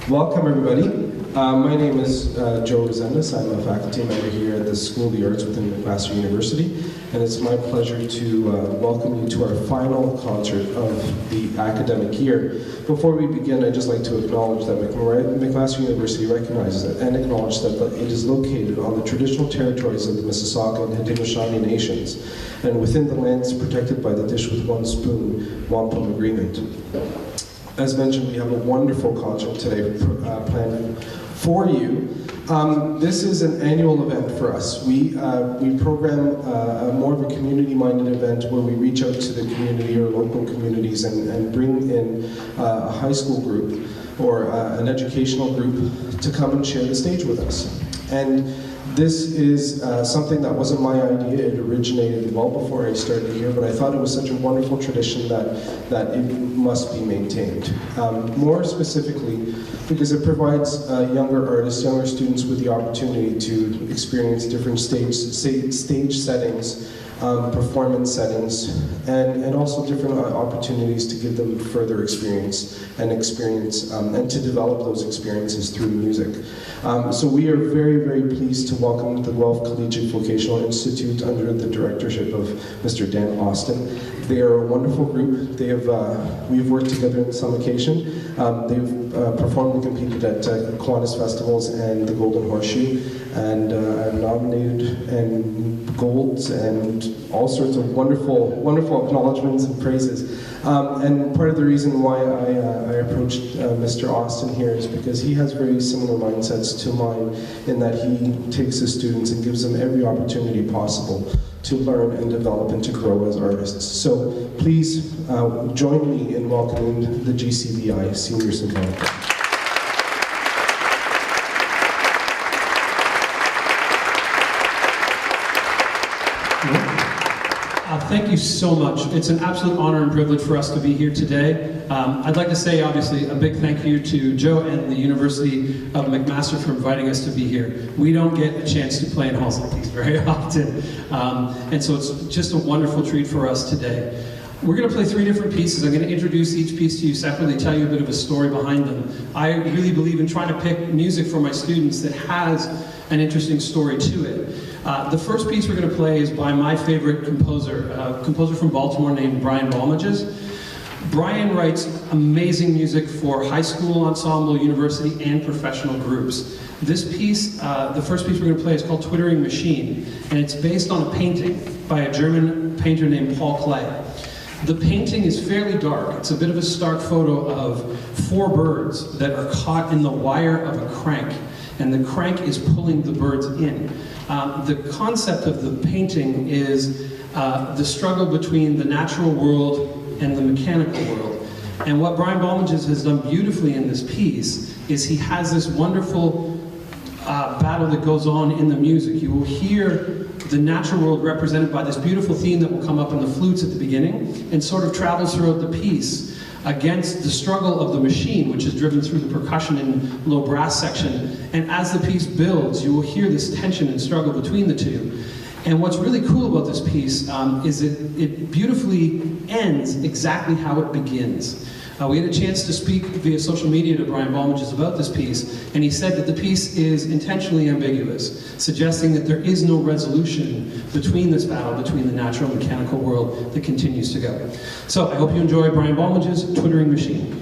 Welcome, everybody. My name is Joe Rezendes. I'm a faculty member here at the School of the Arts within McMaster University, and it's my pleasure to welcome you to our final concert of the academic year. Before we begin, I'd just like to acknowledge that McMaster University recognizes it and acknowledges that it is located on the traditional territories of the Mississauga and Haudenosaunee nations, and within the lands protected by the Dish with One Spoon Wampum Agreement. As mentioned, we have a wonderful concert today planned for you. This is an annual event for us. We program more of a community-minded event where we reach out to the community or local communities and bring in a high school group or an educational group to come and share the stage with us. And this is something that wasn't my idea. It originated well before I started here, but I thought it was such a wonderful tradition that it must be maintained. More specifically, because it provides younger artists, younger students with the opportunity to experience different stage settings, performance settings, and also different opportunities to give them further experience and to develop those experiences through music. So we are very, very pleased to welcome the Guelph Collegiate Vocational Institute under the directorship of Mr. Dan Austin. They are a wonderful group. We've worked together on some occasion. They've performed and competed at Kiwanis festivals and the Golden Horseshoe, and are nominated and golds and all sorts of wonderful acknowledgements and praises. And part of the reason why I approached Mr. Austin here is because he has very similar mindsets to mine in that he takes his students and gives them every opportunity possible to learn and develop and to grow as artists. So please join me in welcoming the GCVI Sr. Symphonic Band. Thank you so much. It's an absolute honor and privilege for us to be here today. I'd like to say, obviously, a big thank you to Joe and the University of McMaster for inviting us to be here. We don't get a chance to play in halls like these very often, and so it's just a wonderful treat for us today. We're going to play 3 different pieces. I'm going to introduce each piece to you separately, tell you a bit of a story behind them. I really believe in trying to pick music for my students that has an interesting story to it. The first piece we're going to play is by my favorite composer, a composer from Baltimore named Brian Balmages. Brian writes amazing music for high school ensemble, university, and professional groups. This piece, the first piece we're going to play is called Twittering Machine, and it's based on a painting by a German painter named Paul Klee. The painting is fairly dark. It's a bit of a stark photo of 4 birds that are caught in the wire of a crank, and the crank is pulling the birds in. The concept of the painting is the struggle between the natural world and the mechanical world. And what Brian Balmages has done beautifully in this piece is he has this wonderful battle that goes on in the music. You will hear the natural world represented by this beautiful theme that will come up in the flutes at the beginning and sort of travels throughout the piece against the struggle of the machine, which is driven through the percussion and low brass section. And as the piece builds, you will hear this tension and struggle between the two. And what's really cool about this piece is it beautifully ends exactly how it begins. We had a chance to speak via social media to Brian Balmages about this piece, and he said that the piece is intentionally ambiguous, suggesting that there is no resolution between this battle between the natural and mechanical world that continues to go. So I hope you enjoy Brian Balmages' Twittering Machine.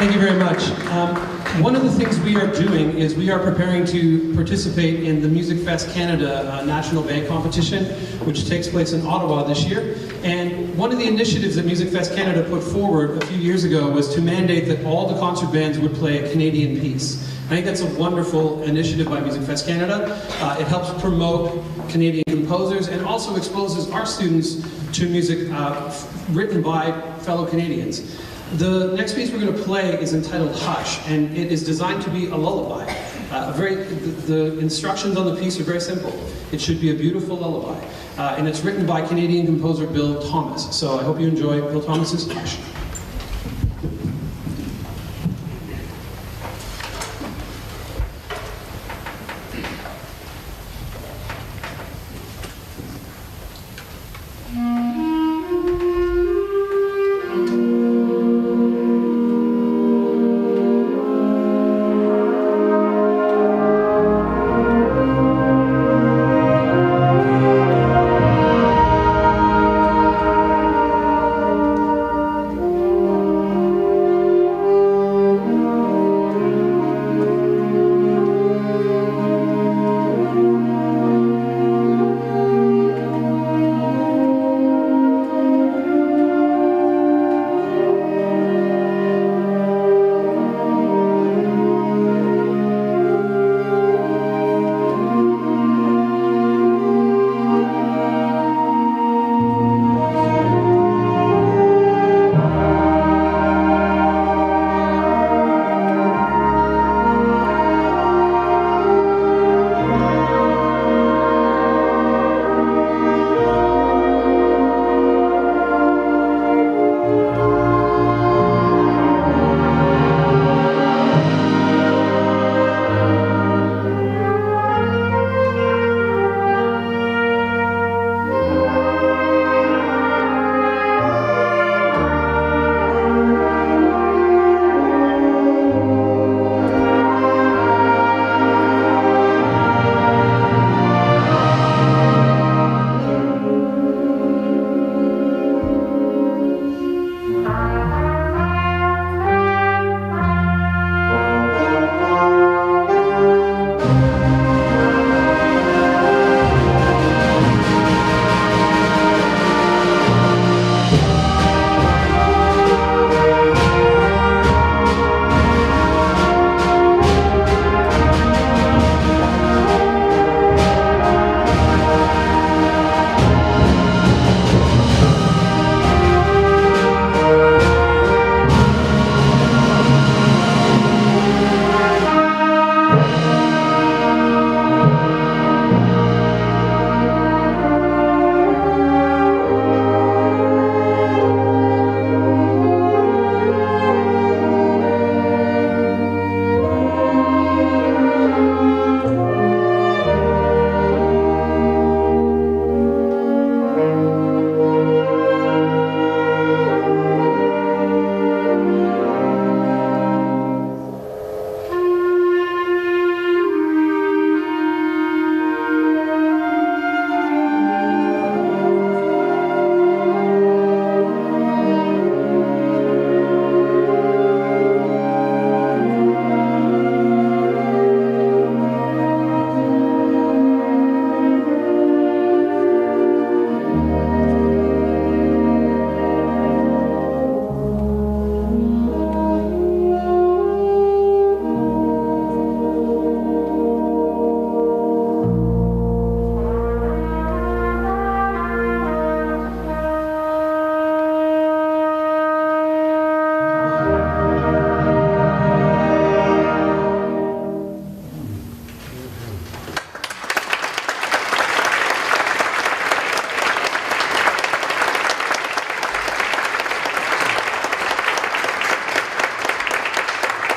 Thank you very much. One of the things we are doing is we are preparing to participate in the Music Fest Canada National Band Competition, which takes place in Ottawa this year. And one of the initiatives that Music Fest Canada put forward a few years ago was to mandate that all the concert bands would play a Canadian piece. I think that's a wonderful initiative by Music Fest Canada. It helps promote Canadian composers and also exposes our students to music written by fellow Canadians. The next piece we're going to play is entitled Hush, and it is designed to be a lullaby. The instructions on the piece are very simple. It should be a beautiful lullaby. And it's written by Canadian composer Bill Thomas. So I hope you enjoy Bill Thomas's Hush.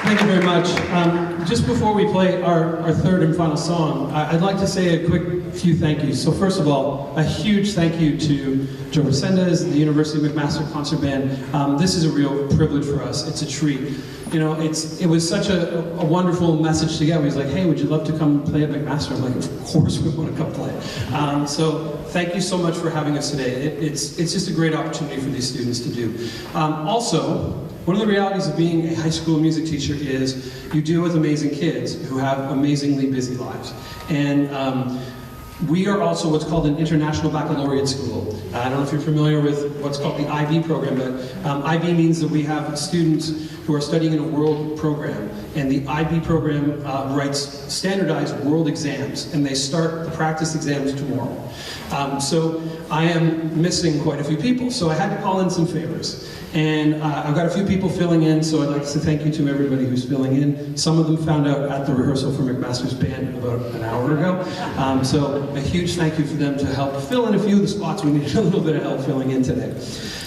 Thank you very much. Just before we play our third and final song, I'd like to say a quick few thank yous. So first of all, a huge thank you to Joe Resendez, the University McMaster Concert Band. This is a real privilege for us. It's a treat. it was such a wonderful message to get. He's like, hey, would you love to come play at McMaster? I'm like, of course we want to come play. So thank you so much for having us today. It's just a great opportunity for these students to do. Also, one of the realities of being a high school music teacher is you deal with amazing kids who have amazingly busy lives. And we are also what's called an International Baccalaureate School. I don't know if you're familiar with what's called the IB program, but IB means that we have students who are studying in a world program. And the IB program writes standardized world exams, and they start the practice exams tomorrow. So I am missing quite a few people, so I had to call in some favors. And I've got a few people filling in, so I'd like to say thank you to everybody who's filling in. Some of them found out at the rehearsal for McMaster's Band about an hour ago. So a huge thank you for them to help fill in a few of the spots we needed a little bit of help filling in today.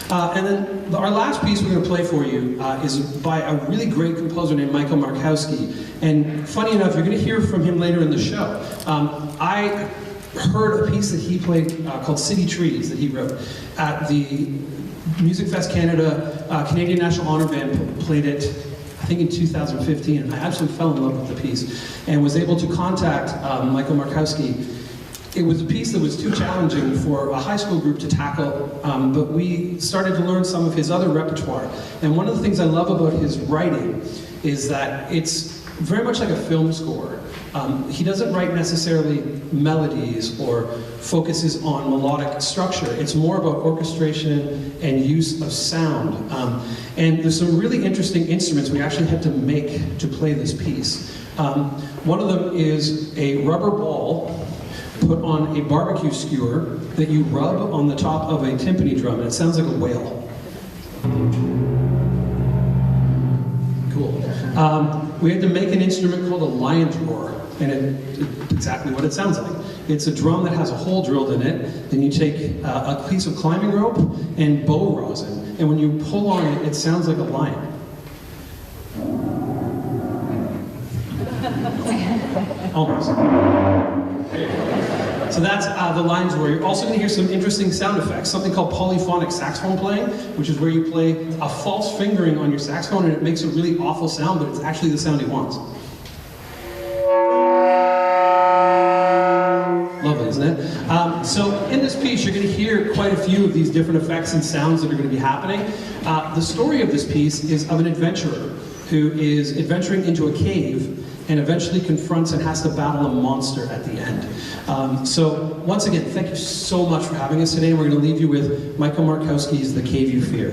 And then our last piece we're going to play for you is by a really great composer named Michael Markowski. And funny enough, you're going to hear from him later in the show. I heard a piece that he played called City Trees that he wrote at the Music Fest Canada. Canadian National Honor Band played it, I think in 2015, and I absolutely fell in love with the piece and was able to contact Michael Markowski. It was a piece that was too challenging for a high school group to tackle, but we started to learn some of his other repertoire. And one of the things I love about his writing is that it's very much like a film score. He doesn't write necessarily melodies or focuses on melodic structure. It's more about orchestration and use of sound. And there's some really interesting instruments we actually had to make to play this piece. One of them is a rubber ball put on a barbecue skewer that you rub on the top of a timpani drum, and it sounds like a whale. Cool. We had to make an instrument called a lion's roar, and it's exactly what it sounds like. It's a drum that has a hole drilled in it, then you take a piece of climbing rope and bow rosin, and when you pull on it, it sounds like a lion. Almost. So that's the lion's roar. You're also going to hear some interesting sound effects, something called polyphonic saxophone playing, which is where you play a false fingering on your saxophone and it makes a really awful sound, but it's actually the sound he wants. Lovely, isn't it? So in this piece, you're going to hear quite a few of these different effects and sounds that are going to be happening. The story of this piece is of an adventurer who is adventuring into a cave and eventually confronts and has to battle a monster at the end. So once again, thank you so much for having us today. We're going to leave you with Michael Markowski's The Cave You Fear.